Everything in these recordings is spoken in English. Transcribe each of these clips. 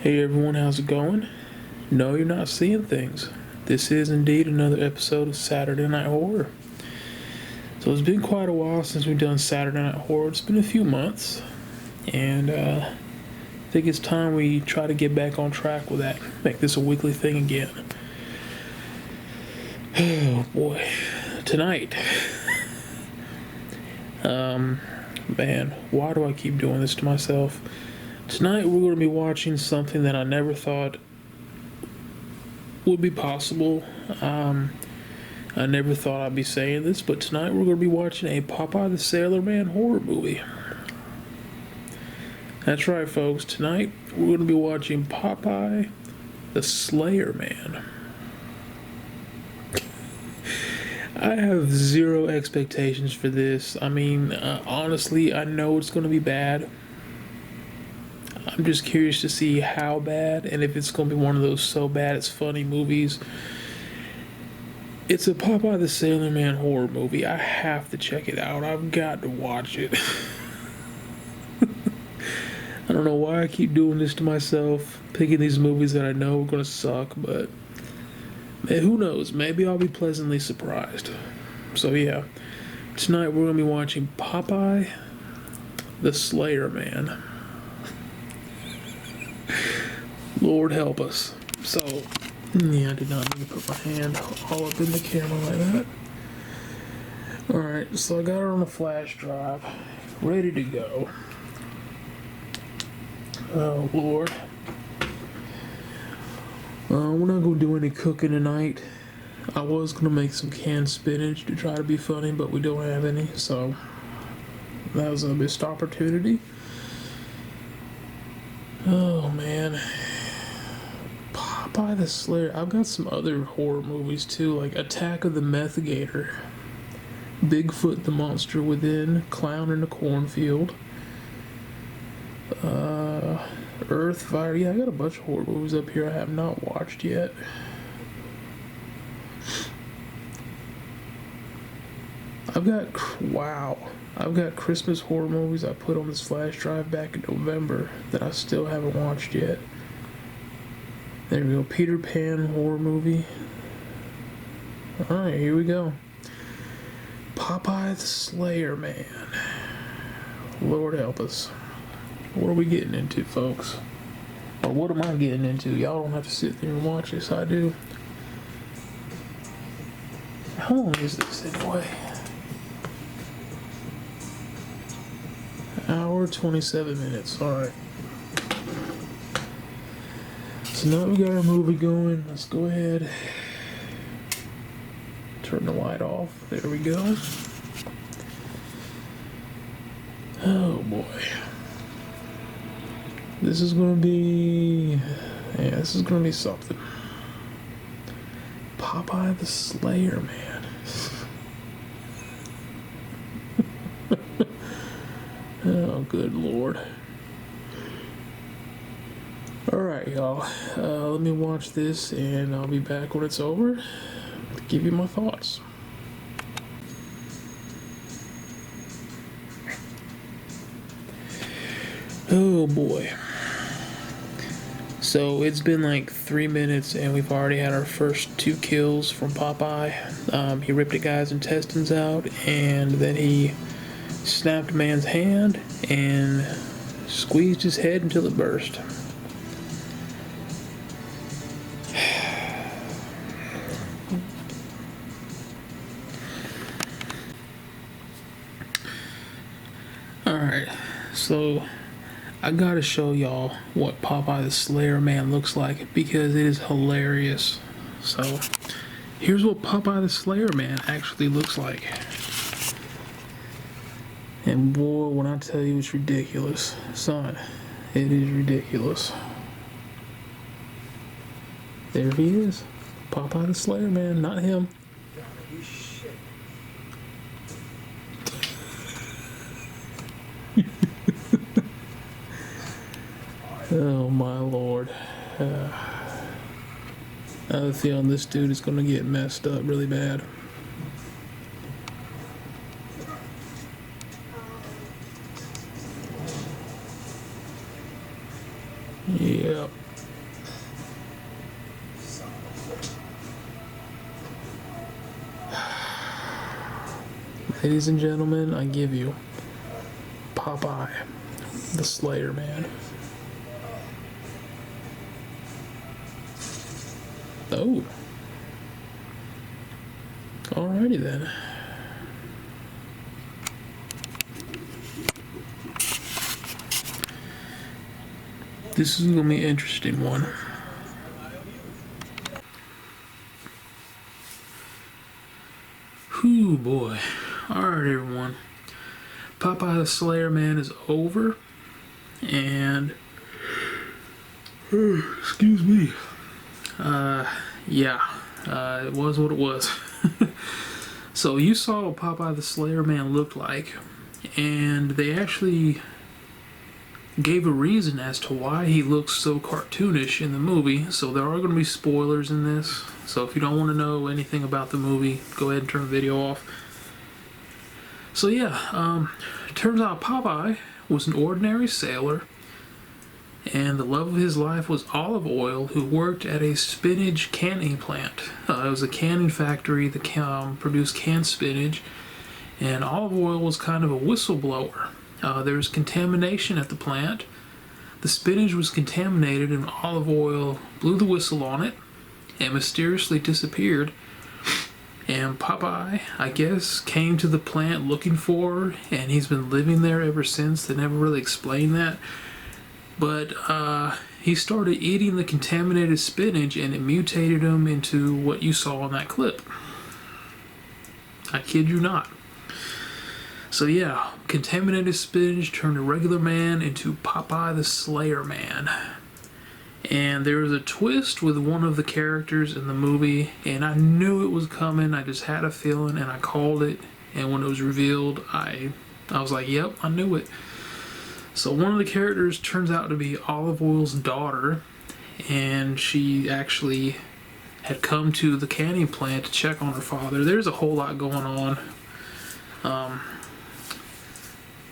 Hey everyone, how's it going? No, you're not seeing things. This is indeed another episode of Saturday Night Horror. So it's been quite a while since we've done Saturday Night Horror. It's been a few months, and I think it's time we try to get back on track with that. Make this a weekly thing again. Oh boy, tonight. Man, why do I keep doing this to myself? Tonight we're going to be watching something that I never thought would be possible. I never thought I'd be saying this, but tonight we're going to be watching a Popeye the Sailor Man horror movie. That's right, folks. Tonight we're going to be watching Popeye the Slayer Man. I have zero expectations for this. I mean, honestly, I know it's going to be bad. I'm just curious to see how bad, and if it's going to be one of those so bad it's funny movies. It's a Popeye the Sailor Man horror movie. I have to check it out. I've got to watch it. I don't know why I keep doing this to myself, picking these movies that I know are going to suck, but man, who knows? Maybe I'll be pleasantly surprised. So yeah, tonight we're going to be watching Popeye the Slayer Man. Lord help us. So, yeah, I did not need to put my hand all up in the camera like that. Alright, so I got it on a flash drive, ready to go. Oh, Lord. We're not going to do any cooking tonight. I was going to make some canned spinach to try to be funny, but we don't have any, so that was a missed opportunity. Oh, man. Popeye the Slayer. I've got some other horror movies too, like Attack of the Meth Gator, Bigfoot the Monster Within, Clown in the Cornfield, Earth Fire. Yeah, I got a bunch of horror movies up here I have not watched yet. I've got Christmas horror movies I put on this flash drive back in November that I still haven't watched yet. There we go, Peter Pan horror movie. Alright, here we go. Popeye the Slayer Man. Lord help us. What are we getting into, folks? Or what am I getting into? Y'all don't have to sit there and watch this, I do. How long is this anyway? Hour 27 minutes, alright. So now we got our movie going. Let's go ahead. Turn the light off. There we go. Oh boy. This is gonna be... yeah, this is gonna be something. Popeye the Slayer Man. Oh, good Lord. Alright, y'all. Let me watch this, and I'll be back when it's over to give you my thoughts. Oh, boy. So, it's been like 3 minutes, and we've already had our first 2 kills from Popeye. He ripped a guy's intestines out, and then he snapped a man's hand and squeezed his head until it burst. Alright, so I gotta show y'all what Popeye the Slayer Man looks like because it is hilarious. So here's what Popeye the Slayer Man actually looks like. And boy, when I tell you it's ridiculous, son, it is ridiculous. There he is, Popeye the Slayer Man, not him. Oh my Lord. I have a feeling this dude is gonna get messed up really bad. Yep. Ladies and gentlemen, I give you Popeye, the Slayer Man. Oh. Alrighty then. This is gonna be an interesting one. Whew, boy. Alright, everyone. Popeye the Slayer Man is over. And... excuse me. Yeah. It was what it was. So you saw what Popeye the Slayer Man looked like. And they actually gave a reason as to why he looks so cartoonish in the movie. So there are going to be spoilers in this. So if you don't want to know anything about the movie, go ahead and turn the video off. So yeah, it turns out Popeye was an ordinary sailor, and the love of his life was Olive Oil, who worked at a spinach canning plant. It was a canning factory that produced canned spinach, and Olive Oil was kind of a whistleblower. There was contamination at the plant. The spinach was contaminated, and Olive Oil blew the whistle on it and mysteriously disappeared. And Popeye, I guess, came to the plant looking for her, and he's been living there ever since. They never really explained that. But he started eating the contaminated spinach, and it mutated him into what you saw in that clip. I kid you not. So yeah, contaminated spinach turned a regular man into Popeye the Slayer Man. And there was a twist with one of the characters in the movie, and I knew it was coming. I just had a feeling, and I called it. And when it was revealed, I was like, yep, I knew it. So one of the characters turns out to be Olive Oil's daughter, and she actually had come to the canning plant to check on her father. There's a whole lot going on.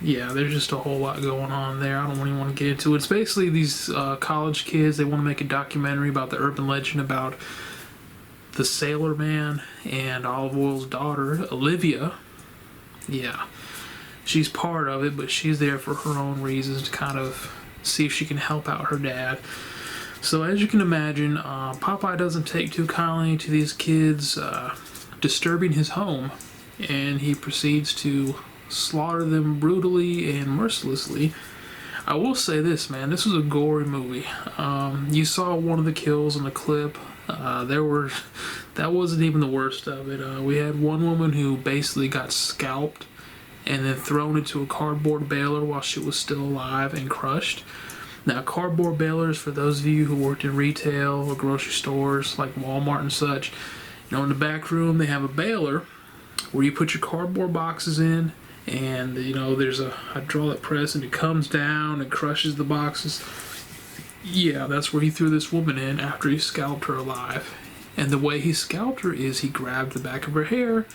Yeah, there's just a whole lot going on there. I don't really want to get into it. It's basically these college kids, they want to make a documentary about the urban legend about the Sailor Man and Olive Oil's daughter, Olivia. Yeah, she's part of it, but she's there for her own reasons to kind of see if she can help out her dad. So as you can imagine, Popeye doesn't take too kindly to these kids disturbing his home, and he proceeds to slaughter them brutally and mercilessly. I will say this, man, this was a gory movie. You saw one of the kills in the clip. That wasn't even the worst of it. We had one woman who basically got scalped and then thrown into a cardboard baler while she was still alive and crushed. Now, cardboard balers, for those of you who worked in retail or grocery stores like Walmart and such, in the back room they have a baler where you put your cardboard boxes in, and there's a hydraulic press, and it comes down and crushes the boxes. Yeah, that's where he threw this woman in after he scalped her alive. And the way he scalped her is he grabbed the back of her hair.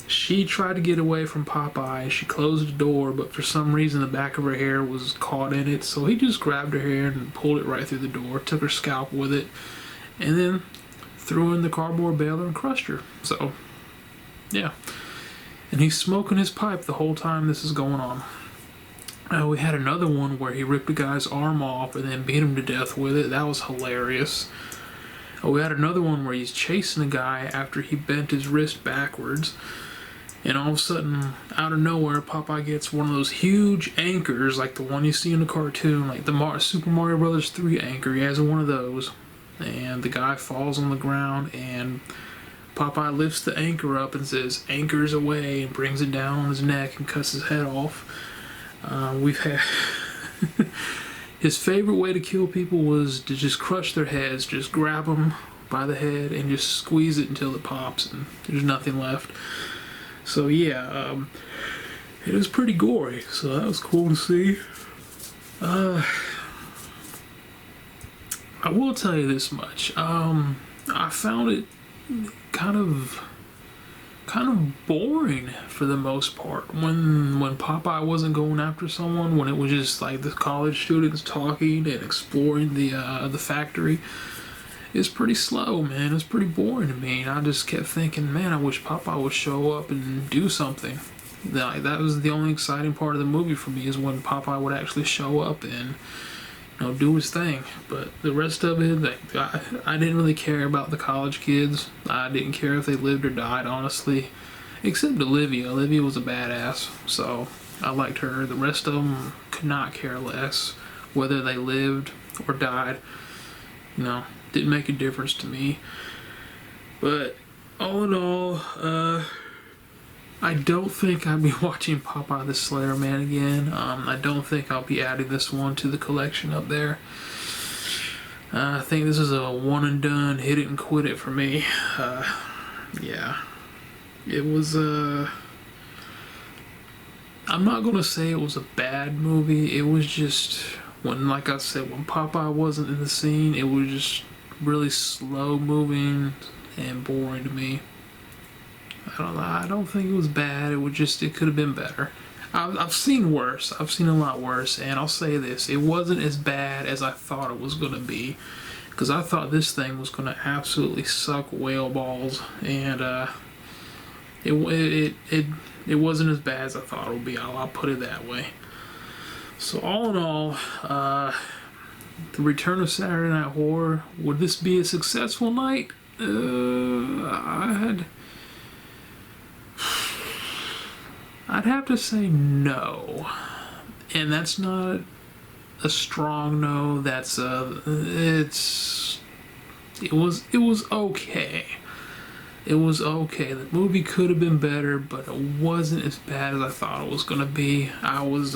She tried to get away from Popeye. She closed the door, but for some reason the back of her hair was caught in it, so he just grabbed her hair and pulled it right through the door, took her scalp with it, and then threw in the cardboard baler and crushed her. So yeah, and he's smoking his pipe the whole time this is going on. We had another one where he ripped a guy's arm off and then beat him to death with it. That was hilarious. We had another one where he's chasing a guy after he bent his wrist backwards, and all of a sudden, out of nowhere, Popeye gets one of those huge anchors like the one you see in the cartoon, like the Super Mario Bros. 3 anchor. He has one of those, and the guy falls on the ground, and Popeye lifts the anchor up and says, "Anchors away," and brings it down on his neck and cuts his head off. We've had... His favorite way to kill people was to just crush their heads, just grab them by the head and just squeeze it until it pops and there's nothing left. So yeah, it was pretty gory, so that was cool to see. I will tell you this much. I found it kind of boring for the most part when Popeye wasn't going after someone, when it was just like the college students talking and exploring the factory. it's pretty slow, man. It's pretty boring to me. And I just kept thinking, man, I wish Popeye would show up and do something. That was the only exciting part of the movie for me, is when Popeye would actually show up and do his thing. But the rest of it, I didn't really care about the college kids. I didn't care if they lived or died, honestly. Except Olivia. Olivia was a badass, so I liked her. The rest of them could not care less whether they lived or died. Didn't make a difference to me. But all in all, I don't think I'll be watching Popeye the Slayer Man again. I don't think I'll be adding this one to the collection up there. I think this is a one and done, hit it and quit it for me. Yeah. It was I'm not gonna say it was a bad movie. It was just, like I said, when Popeye wasn't in the scene, it was just really slow moving and boring to me. I don't know. I don't think it was bad. It could have been better. I've seen worse. I've seen a lot worse, and I'll say this: it wasn't as bad as I thought it was gonna be, because I thought this thing was gonna absolutely suck whale balls, and it wasn't as bad as I thought it would be. I'll put it that way. So all in all, the return of Saturday Night Horror, would this be a successful night? I'd have to say no, and that's not a strong no. It was okay. It was okay. The movie could have been better, but it wasn't as bad as I thought it was gonna be. I was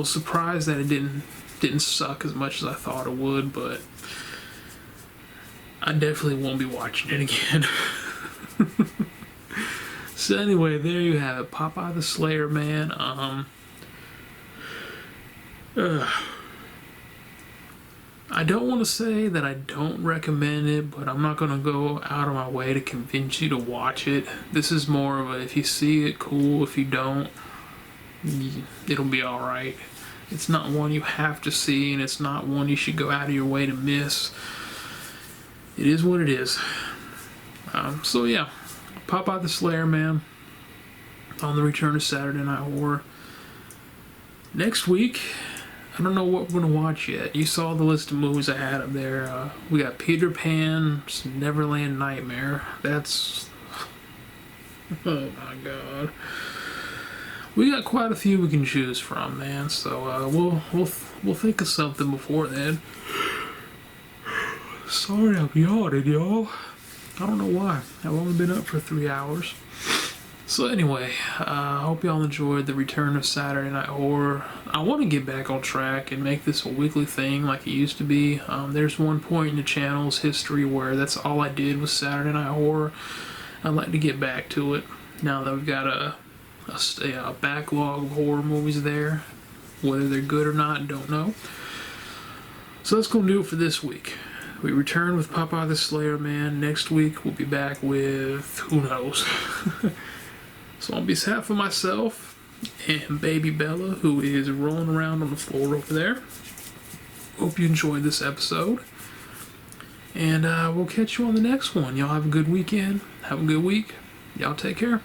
surprised that it didn't suck as much as I thought it would, but I definitely won't be watching it again. So anyway, there you have it, Popeye the Slayer Man. I don't want to say that I don't recommend it, but I'm not going to go out of my way to convince you to watch it. This is more of a, if you see it, cool. If you don't, it'll be alright. It's not one you have to see, and it's not one you should go out of your way to miss. It is what it is. So yeah, Popeye the Slayer Man on the return of Saturday Night Horror. Next week, I don't know what we're going to watch yet. You saw the list of movies I had up there. We got Peter Pan's Neverland Nightmare. That's... oh my god. We got quite a few we can choose from, man. So we'll think of something before then. Sorry I'm yawning, y'all. I don't know why. I've only been up for 3 hours. So anyway, I hope y'all enjoyed the return of Saturday Night Horror. I want to get back on track and make this a weekly thing like it used to be. There's one point in the channel's history where that's all I did was Saturday Night Horror. I'd like to get back to it now that we've got a backlog of horror movies there. Whether they're good or not, don't know. So that's going to do it for this week. We return with Popeye the Slayer Man. Next week we'll be back with who knows. So on behalf of myself and baby Bella, who is rolling around on the floor over there, hope you enjoyed this episode. And we'll catch you on the next one. Y'all have a good weekend. Have a good week. Y'all take care.